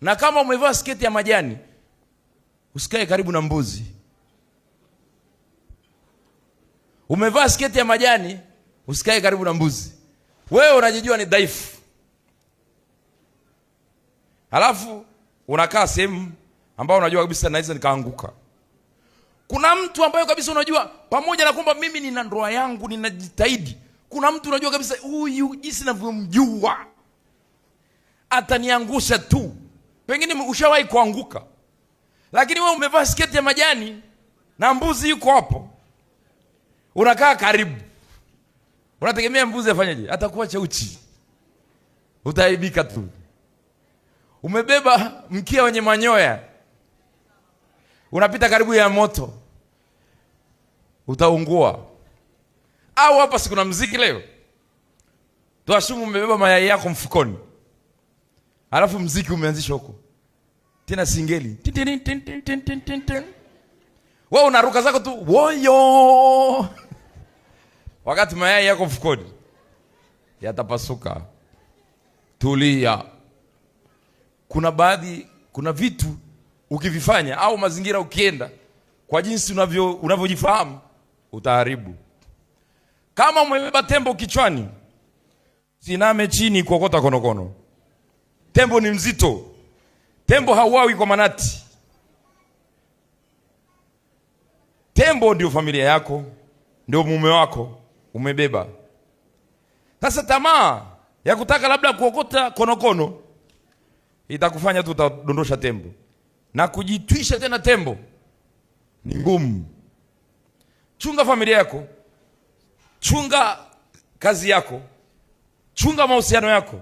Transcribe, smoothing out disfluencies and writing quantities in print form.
Na kama umevaa sketi ya majani, usikae karibu na mbuzi. Umevaa sketi ya majani, usikae karibu na mbuzi. Wewe unajijua ni dhaifu, halafu unakaa sehemu ambao unajua kabisa naweza nikaanguka. Kuna mtu ambaye kabisa unajua, pamoja na kwamba mimi nina ndoa yangu, ninajitahidi, kuna mtu unajua kabisa huyu jinsi ninavyomjua ataniangusha tu. Pengine ushawahi kuanguka, lakini wewe umevaa sketi ya majani na mbuzi yuko hapo, unakaa karibu. Unategemea mbuzi afanyaje? Atakuacha uchi, utaibika tu. Umebeba mkia wenye manyoya, unapita karibu ya moto, utaungua. Au hapa si kuna muziki leo, tuashumu umebeba mayai yako mfukoni, alafu muziki umeanzisha huko tena, singeli wewe unaruka zako tu woyo, wakati mayai yako mfukoni yatapasuka. Tulia. Kuna vitu ukivifanya au mazingira ukienda kwa jinsi unavyojifahamu utaharibu. Kama umebeba tembo kichwani, siname chini kuokota konokono. Tembo ni mzito. Tembo hauawi kwa manati. Tembo ndio familia yako, ndio mume wako umebeba. Sasa tamaa ya kutaka labda kuokota konokono itakufanya tu utadondosha tembo, na kujitwisha tena tembo ni ngumu. Chunga familia yako, chunga kazi yako, chunga mahusiano yako.